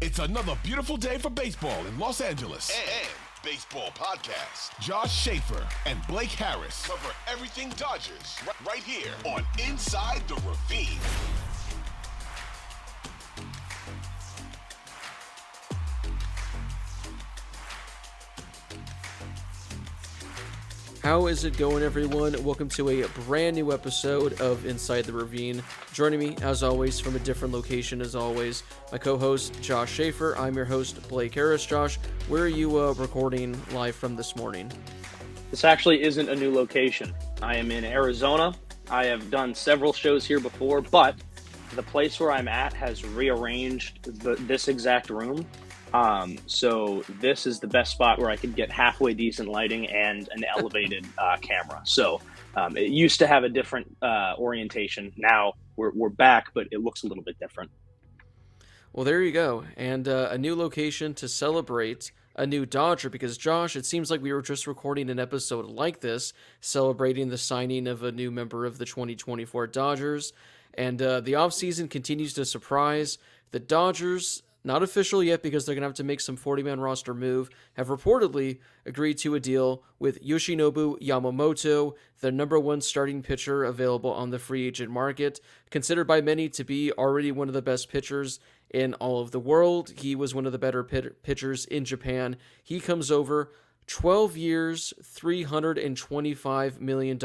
It's another beautiful day for baseball in Los Angeles. And baseball podcast. Josh Schaefer and Blake Harris Cover everything Dodgers right here on Inside the Ravine. How is it going, everyone? Welcome to a brand new episode of Inside the Ravine. Joining me, as always, from a different location, as always, my co-host, Josh Schaefer. I'm your host, Blake Harris. Josh, where are you recording live from this morning? This actually isn't a new location. I am in Arizona. I have done several shows here before, but the place where I'm at has rearranged this exact room. So this is the best spot where I could get halfway decent lighting and an elevated camera. So it used to have a different orientation. Now we're back, but it looks a little bit different. Well, there you go. And a new location to celebrate a new Dodger, because Josh, it seems like we were just recording an episode like this, celebrating the signing of a new member of the 2024 Dodgers. And the offseason continues to surprise. The Dodgers, not official yet because they're going to have to make some 40-man roster move, have reportedly agreed to a deal with Yoshinobu Yamamoto, the number one starting pitcher available on the free agent market, considered by many to be already one of the best pitchers in all of the world. He was one of the better pitchers in Japan. He comes over. 12 years, $325 million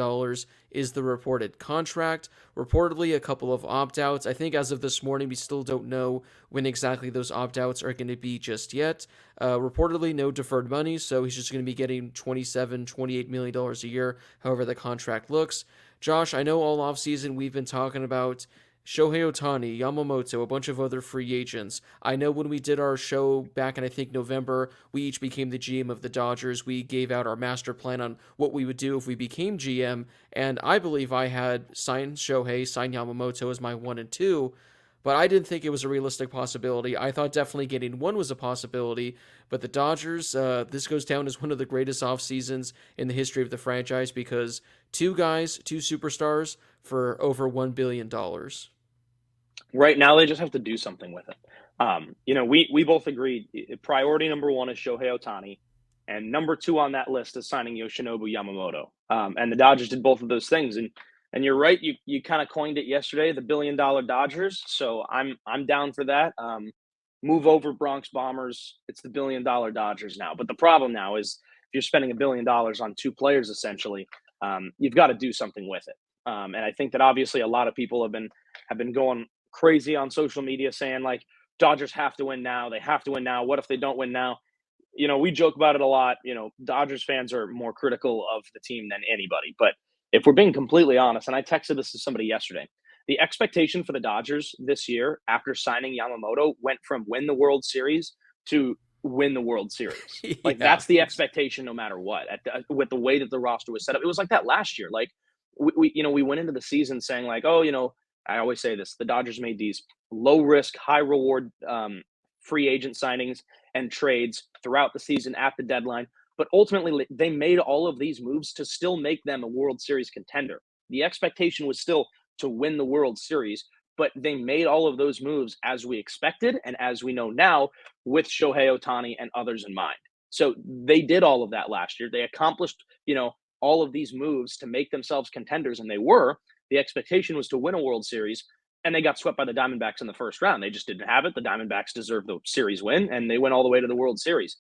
is the reported contract. Reportedly, a couple of opt-outs. I think as of this morning, we still don't know when exactly those opt-outs are going to be just yet. Reportedly, no deferred money, so he's just going to be getting $28 million a year, however the contract looks. Josh, I know all offseason we've been talking about Shohei Ohtani, Yamamoto, a bunch of other free agents. I know when we did our show back in, I think, November, we each became the GM of the Dodgers. We gave out our master plan on what we would do if we became GM, and I believe I had signed Shohei, signed Yamamoto as my 1 and 2, but I didn't think it was a realistic possibility. I thought definitely getting one was a possibility, but the Dodgers, this goes down as one of the greatest off seasons in the history of the franchise because two guys, two superstars for over $1 billion. Right now, they just have to do something with it. We both agreed priority number one is Shohei Ohtani, and number two on that list is signing Yoshinobu Yamamoto. And the Dodgers did both of those things. And you're right, you kind of coined it yesterday, the $1 billion Dodgers. So I'm down for that. Move over Bronx Bombers. It's the $1 billion Dodgers now. But the problem now is if you're spending $1 billion on two players, essentially, you've got to do something with it. And I think that obviously a lot of people have been going crazy on social media saying like Dodgers have to win now. They have to win now. What if they don't win now? We joke about it a lot. Dodgers fans are more critical of the team than anybody. But if we're being completely honest, and I texted this to somebody yesterday, the expectation for the Dodgers this year after signing Yamamoto went from win the World Series to win the World Series. Like that's the expectation no matter what. With the way that the roster was set up, it was like that last year. Like we went into the season saying like, I always say this, the Dodgers made these low risk, high reward free agent signings and trades throughout the season at the deadline. But ultimately, they made all of these moves to still make them a World Series contender. The expectation was still to win the World Series, but they made all of those moves as we expected and as we know now with Shohei Ohtani and others in mind. So they did all of that last year. They accomplished, all of these moves to make themselves contenders, and they were. The expectation was to win a World Series, and they got swept by the Diamondbacks in the first round. They just didn't have it. The Diamondbacks deserved the series win, and they went all the way to the World Series.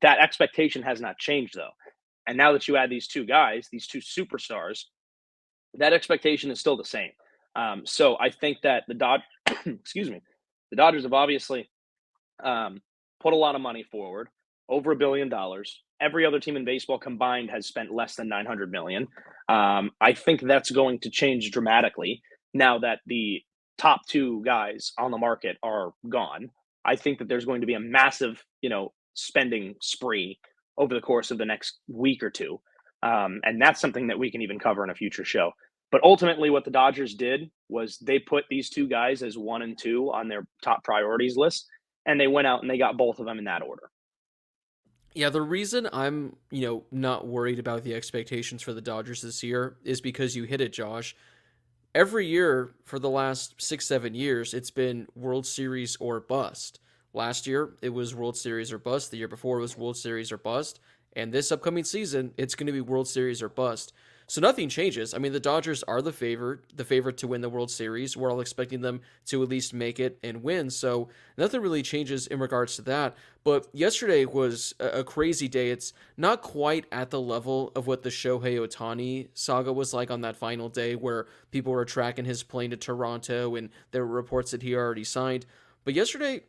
That expectation has not changed, though. And now that you add these two guys, these two superstars, that expectation is still the same. So I think that the Dodgers have obviously put a lot of money forward, over $1 billion. Every other team in baseball combined has spent less than $900 million. I think that's going to change dramatically now that the top two guys on the market are gone. I think that there's going to be a massive, spending spree over the course of the next week or two. And that's something that we can even cover in a future show. But ultimately what the Dodgers did was they put these two guys as 1 and 2 on their top priorities list, and they went out and they got both of them in that order. Yeah, the reason I'm, not worried about the expectations for the Dodgers this year is because you hit it, Josh. Every year for the last 6-7 years, it's been World Series or bust. Last year, it was World Series or bust. The year before, it was World Series or bust. And this upcoming season, it's going to be World Series or bust. So nothing changes. I mean, the Dodgers are the favorite to win the World Series. We're all expecting them to at least make it and win. So nothing really changes in regards to that. But yesterday was a crazy day. It's not quite at the level of what the Shohei Ohtani saga was like on that final day, where people were tracking his plane to Toronto and there were reports that he already signed. But yesterday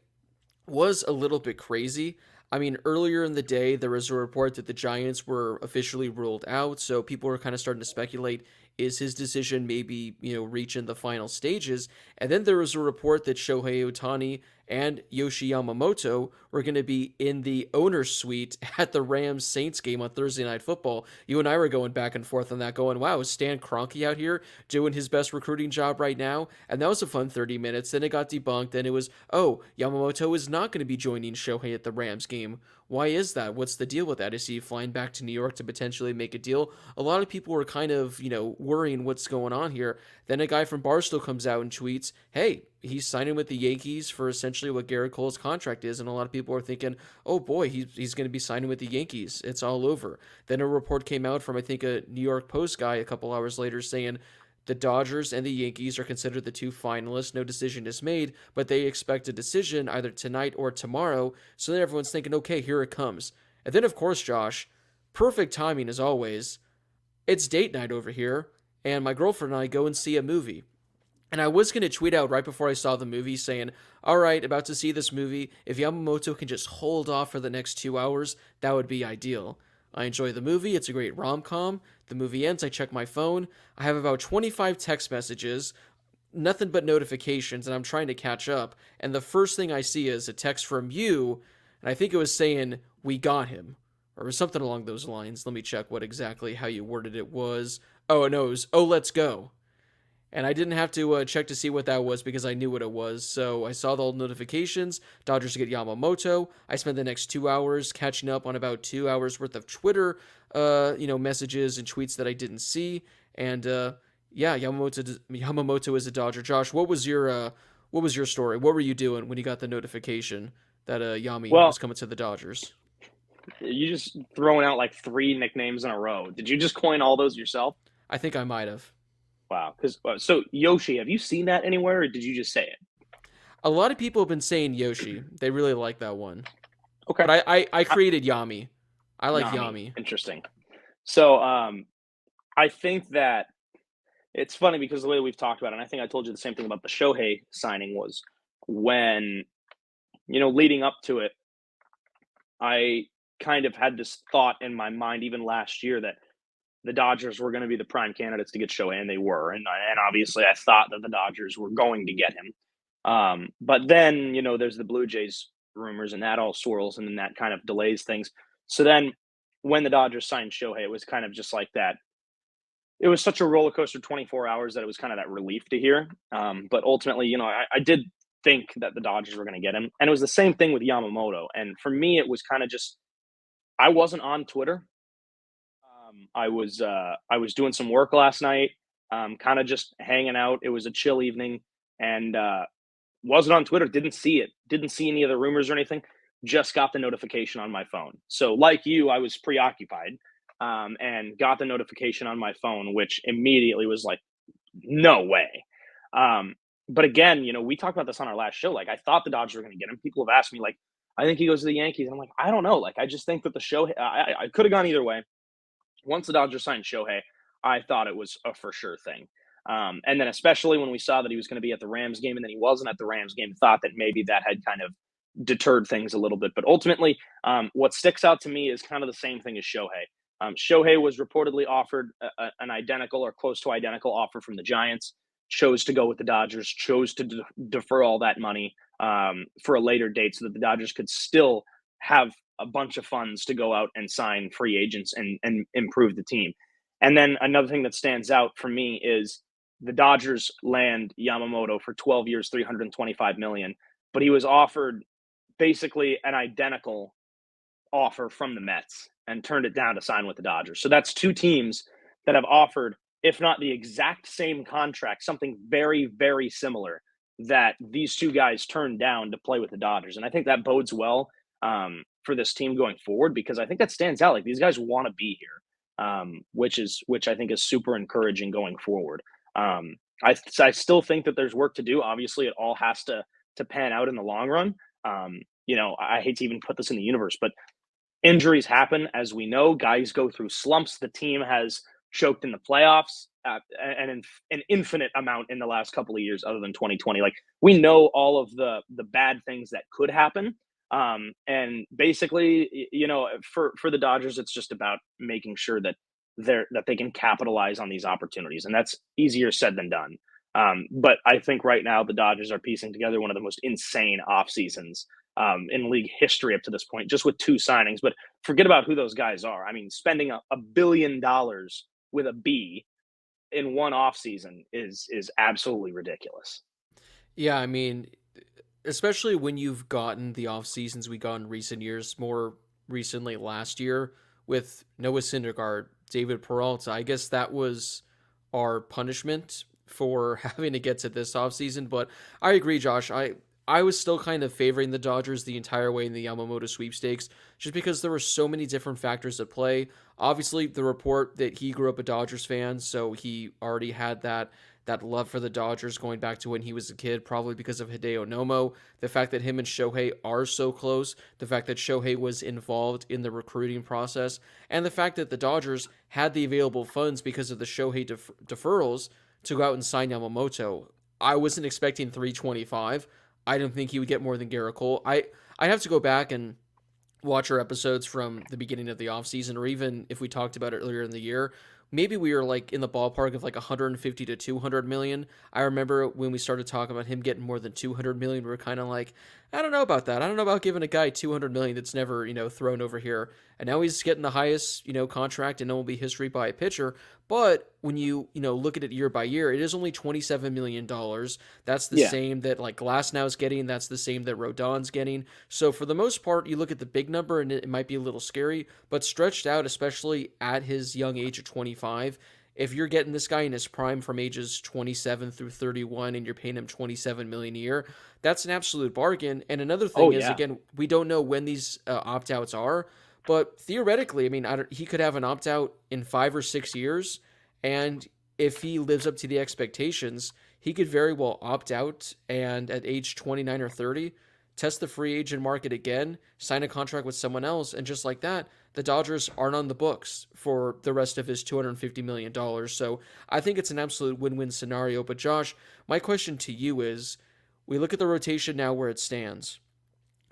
was a little bit crazy. I mean, earlier in the day, there was a report that the Giants were officially ruled out, so people were kind of starting to speculate, is his decision maybe, reaching the final stages? And then there was a report that Shohei Ohtani and Yoshi Yamamoto were going to be in the owner's suite at the Rams-Saints game on Thursday Night Football. You and I were going back and forth on that, going, wow, is Stan Kroenke out here doing his best recruiting job right now? And that was a fun 30 minutes. Then it got debunked. Then it was, oh, Yamamoto is not going to be joining Shohei at the Rams game. Why is that? What's the deal with that? Is he flying back to New York to potentially make a deal? A lot of people were kind of, worrying what's going on here. Then a guy from Barstool comes out and tweets, hey, he's signing with the Yankees for essentially what Garrett Cole's contract is. And a lot of people are thinking, oh boy, he's going to be signing with the Yankees. It's all over. Then a report came out from, I think, a New York Post guy a couple hours later saying the Dodgers and the Yankees are considered the two finalists. No decision is made, but they expect a decision either tonight or tomorrow. So then everyone's thinking, okay, here it comes. And then, of course, Josh, perfect timing as always. It's date night over here, and my girlfriend and I go and see a movie. And I was going to tweet out right before I saw the movie saying, all right, about to see this movie. If Yamamoto can just hold off for the next 2 hours, that would be ideal. I enjoy the movie. It's a great rom-com. The movie ends. I check my phone. I have about 25 text messages, nothing but notifications, and I'm trying to catch up. And the first thing I see is a text from you, and I think it was saying, we got him, or something along those lines. Let me check what exactly how you worded it was. Oh, no, it was, oh, let's go. And I didn't have to check to see what that was because I knew what it was. So I saw the old notifications. Dodgers get Yamamoto. I spent the next 2 hours catching up on about 2 hours worth of Twitter, messages and tweets that I didn't see. And Yamamoto is a Dodger. Josh, what was your story? What were you doing when you got the notification that Yami was coming to the Dodgers? You just throwing out like 3 nicknames in a row. Did you just coin all those yourself? I think I might have. Wow. So Yoshi, have you seen that anywhere, or did you just say it? A lot of people have been saying Yoshi. They really like that one. Okay. But I created Yami. I like Yami. Interesting. So I think that it's funny because the way we've talked about it, and I think I told you the same thing about the Shohei signing, was when, leading up to it, I kind of had this thought in my mind even last year that the Dodgers were going to be the prime candidates to get Shohei, and they were. And obviously I thought that the Dodgers were going to get him. But then, there's the Blue Jays rumors, and that all swirls, and then that kind of delays things. So then when the Dodgers signed Shohei, it was kind of just like that. It was such a roller coaster 24 hours that it was kind of that relief to hear. But ultimately, I did think that the Dodgers were going to get him. And it was the same thing with Yamamoto. And for me, it was kind of just, I wasn't on Twitter. I was doing some work last night, kind of just hanging out. It was a chill evening, and wasn't on Twitter. Didn't see it. Didn't see any of the rumors or anything. Just got the notification on my phone. So like you, I was preoccupied, and got the notification on my phone, which immediately was like, no way. But again, we talked about this on our last show. Like, I thought the Dodgers were going to get him. People have asked me, like, I think he goes to the Yankees. And I'm like, I don't know. Like, I just think that the show, I could have gone either way. Once the Dodgers signed Shohei, I thought it was a for sure thing. And then especially when we saw that he was going to be at the Rams game and then he wasn't at the Rams game, thought that maybe that had kind of deterred things a little bit. But ultimately, what sticks out to me is kind of the same thing as Shohei. Shohei was reportedly offered an identical or close to identical offer from the Giants, chose to go with the Dodgers, chose to defer all that money for a later date so that the Dodgers could still have a bunch of funds to go out and sign free agents and improve the team. And then another thing that stands out for me is the Dodgers land Yamamoto for 12 years, $325 million, but he was offered basically an identical offer from the Mets and turned it down to sign with the Dodgers. So that's 2 teams that have offered, if not the exact same contract, something very, very similar that these two guys turned down to play with the Dodgers. And I think that bodes well for this team going forward, because I think that stands out. Like, these guys want to be here, which I think is super encouraging going forward. I still think that there's work to do. Obviously, it all has to pan out in the long run. I hate to even put this in the universe, but injuries happen, as we know. Guys go through slumps. The team has choked in the playoffs and an infinite amount in the last couple of years, other than 2020. Like, we know all of the bad things that could happen. And basically, for the Dodgers, it's just about making sure that they can capitalize on these opportunities, and that's easier said than done. But I think right now the Dodgers are piecing together one of the most insane off seasons in league history up to this point, just with 2 signings. But forget about who those guys are. I mean, spending $1 billion with a B in one off season is absolutely ridiculous. Yeah, I mean, especially when you've gotten the off seasons we got in recent years, more recently last year with Noah Syndergaard, David Peralta. I guess that was our punishment for having to get to this offseason. But I agree, Josh. I was still kind of favoring the Dodgers the entire way in the Yamamoto sweepstakes, just because there were so many different factors at play. Obviously, the report that he grew up a Dodgers fan, so he already had that love for the Dodgers going back to when he was a kid, probably because of Hideo Nomo. The fact that him and Shohei are so close, the fact that Shohei was involved in the recruiting process, and the fact that the Dodgers had the available funds because of the Shohei deferrals to go out and sign Yamamoto. I wasn't expecting 325. I didn't think he would get more than Garrett Cole. I have to go back and watch our episodes from the beginning of the offseason, or even if we talked about it earlier in the year. Maybe we were like in the ballpark of like 150 to 200 million. I remember when we started talking about him getting more than 200 million, we were kind of like, I don't know about that. I don't know about giving a guy 200 million that's never, thrown over here. And now he's getting the highest, contract in MLB history by a pitcher. But when you, look at it year by year, it is only $27 million. That's the same that like Glasnow's getting. That's the same that Rodon's getting. So for the most part, you look at the big number and it might be a little scary, but stretched out, especially at his young age of 25, if you're getting this guy in his prime from ages 27 through 31 and you're paying him $27 million a year, that's an absolute bargain. And another thing is, again, we don't know when these opt-outs are, but theoretically, I mean, he could have an opt-out in 5 or 6 years, and if he lives up to the expectations, he could very well opt out and at age 29 or 30, test the free agent market again, sign a contract with someone else, and just like that, the Dodgers aren't on the books for the rest of his $250 million. So I think it's an absolute win-win scenario. But Josh, my question to you is, we look at the rotation now where it stands.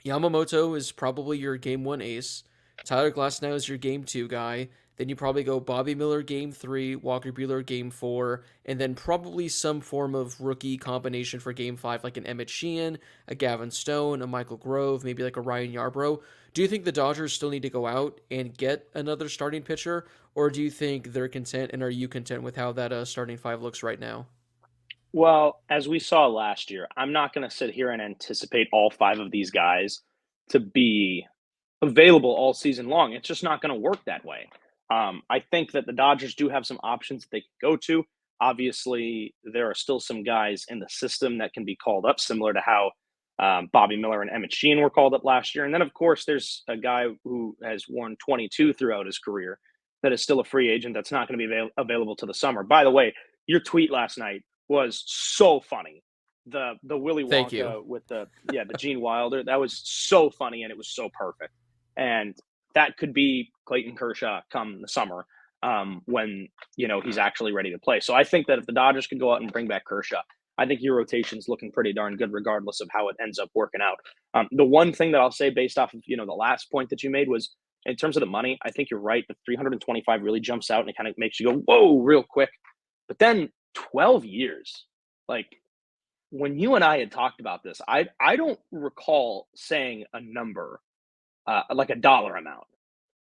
Yamamoto is probably your game 1 ace. Tyler Glasnow is your game 2 guy. Then you probably go Bobby Miller game 3, Walker Buehler game 4, and then probably some form of rookie combination for game 5, like an Emmett Sheehan, a Gavin Stone, a Michael Grove, maybe like a Ryan Yarbrough. Do you think the Dodgers still need to go out and get another starting pitcher, or do you think they're content, and are you content with how that starting 5 looks right now? Well, as we saw last year, I'm not going to sit here and anticipate all 5 of these guys to be available all season long. It's just not going to work that way. I think that the Dodgers do have some options that they can go to. Obviously, there are still some guys in the system that can be called up, similar to how Bobby Miller and Emmett Sheehan were called up last year. And then, of course, there's a guy who has worn 22 throughout his career that is still a free agent that's not going to be available to the summer. By the way, your tweet last night was so funny. The Willy Wonka with the Gene Wilder, that was so funny, and it was so perfect. And that could be Clayton Kershaw come the summer when, he's actually ready to play. So I think that if the Dodgers could go out and bring back Kershaw, I think your rotation's looking pretty darn good regardless of how it ends up working out. The one thing that I'll say based off of, the last point that you made was in terms of the money, I think you're right. The 325 really jumps out and it kind of makes you go, whoa, real quick. But then 12 years, like when you and I had talked about this, I don't recall saying a number like a dollar amount.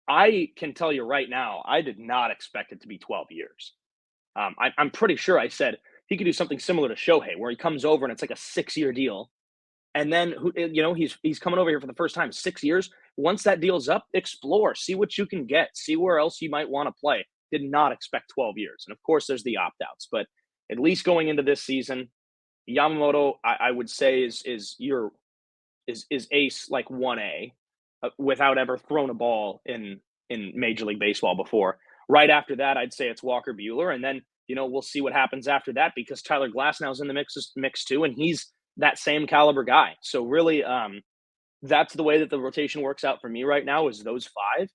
I can tell you right now, I did not expect it to be 12 years. I'm pretty sure I said he could do something similar to Shohei, where he comes over and it's like a 6-year deal. And then, he's coming over here for the first time, 6 years. Once that deal's up, explore, see what you can get, see where else you might want to play. Did not expect 12 years. And of course, there's the opt-outs. But at least going into this season, Yamamoto, I would say is ace like 1A, without ever thrown a ball in Major League Baseball before. Right after that, I'd say it's Walker Buehler, and then we'll see what happens after that, because Tyler Glasnow's in the mix too, and he's that same caliber guy. So really, that's the way that the rotation works out for me right now, is those five.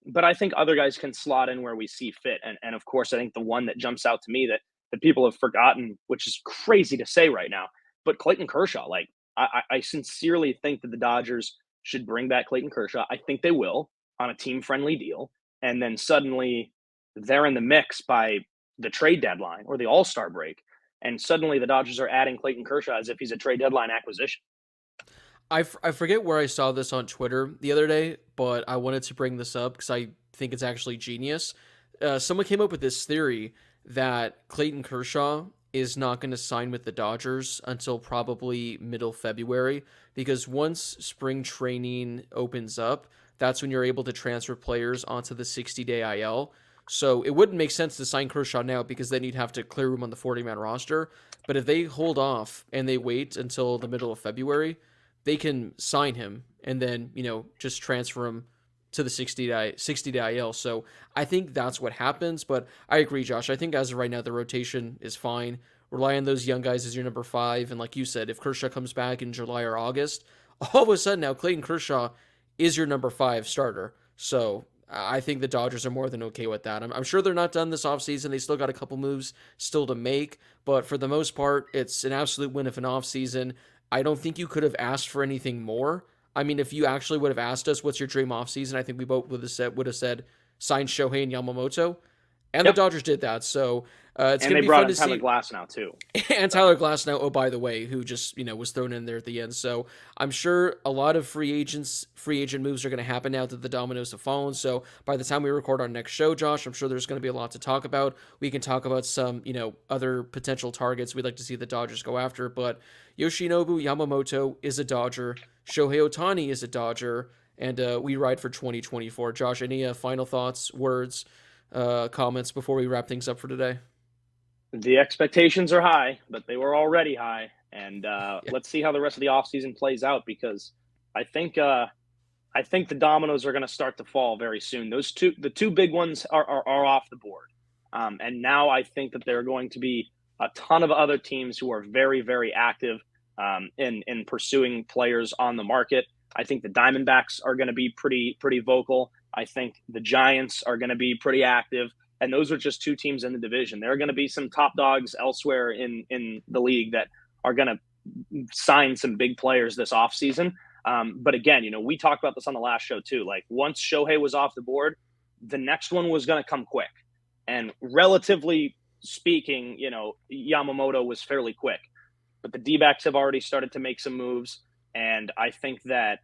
But I think other guys can slot in where we see fit, and of course, I think the one that jumps out to me that people have forgotten, which is crazy to say right now, but Clayton Kershaw. Like, I sincerely think that the Dodgers should bring back Clayton Kershaw. I think they will, on a team-friendly deal, and then suddenly they're in the mix by the trade deadline or the All-Star break, and suddenly the Dodgers are adding Clayton Kershaw as if he's a trade deadline acquisition. I forget where I saw this on Twitter the other day, but I wanted to bring this up because I think it's actually genius. Someone came up with this theory that Clayton Kershaw is not going to sign with the Dodgers until probably middle February, because once spring training opens up, that's when you're able to transfer players onto the 60-day IL. So it wouldn't make sense to sign Kershaw now, because then you'd have to clear room on the 40-man roster. But if they hold off and they wait until the middle of February, they can sign him and then, just transfer him to the 60-day IL. So I think that's what happens. But I agree, Josh. I think as of right now, the rotation is fine. Rely on those young guys as your number 5. And like you said, if Kershaw comes back in July or August, all of a sudden now Clayton Kershaw is your number 5 starter. So I think the Dodgers are more than okay with that. I'm sure they're not done this offseason. They still got a couple moves still to make. But for the most part, it's an absolute win of an offseason. I don't think you could have asked for anything more. I mean, if you actually would have asked us, what's your dream offseason, I think we both would have said sign Shohei and Yamamoto. And Yep. the Dodgers did that. So it's going to be brought fun in to Tyler see. Glasnow too. And Tyler Glasnow, oh, by the way, who just, was thrown in there at the end. So I'm sure a lot of free agent moves are going to happen now that the dominoes have fallen. So by the time we record our next show, Josh, I'm sure there's going to be a lot to talk about. We can talk about some, other potential targets we'd like to see the Dodgers go after. But Yoshinobu Yamamoto is a Dodger. Shohei Ohtani is a Dodger. And we ride for 2024. Josh, any final thoughts, words, comments before we wrap things up for today? The expectations are high, but they were already high. And let's see how the rest of the offseason plays out, because I think the dominoes are going to start to fall very soon. The two big ones are off the board. And now I think that there are going to be a ton of other teams who are very, very active in pursuing players on the market. I think the Diamondbacks are going to be pretty vocal. I think the Giants are going to be pretty active. And those are just two teams in the division. There are going to be some top dogs elsewhere in the league that are going to sign some big players this offseason. But again, we talked about this on the last show too. Like, once Shohei was off the board, the next one was going to come quick. And relatively speaking, Yamamoto was fairly quick. But the D-backs have already started to make some moves. And I think that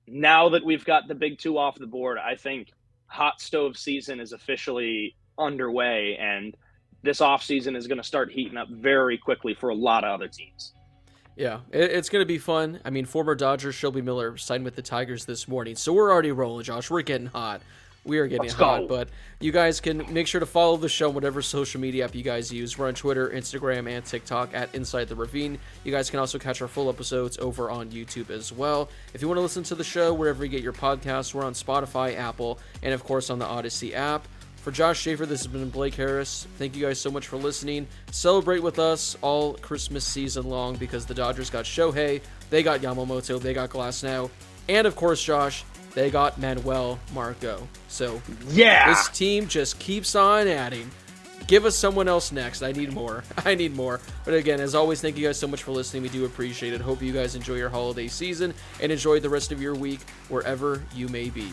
now that we've got the big two off the board, I think hot stove season is officially underway, and this offseason is going to start heating up very quickly for a lot of other teams. Yeah, it's going to be fun. I mean, former Dodger Shelby Miller signed with the Tigers this morning, so we're already rolling, Josh. We're getting hot. We are getting hot, but you guys can make sure to follow the show on whatever social media app you guys use. We're on Twitter, Instagram, and TikTok at Inside the Ravine. You guys can also catch our full episodes over on YouTube as well. If you want to listen to the show wherever you get your podcasts, we're on Spotify, Apple, and of course on the Odyssey app. For Josh Schaefer, this has been Blake Harris. Thank you guys so much for listening. Celebrate with us all Christmas season long, because the Dodgers got Shohei, they got Yamamoto, they got Glasnow, and of course, Josh, they got Manuel Margot. So yeah, this team just keeps on adding. Give us someone else next. I need more. But again, as always, thank you guys so much for listening. We do appreciate it. Hope you guys enjoy your holiday season and enjoy the rest of your week wherever you may be.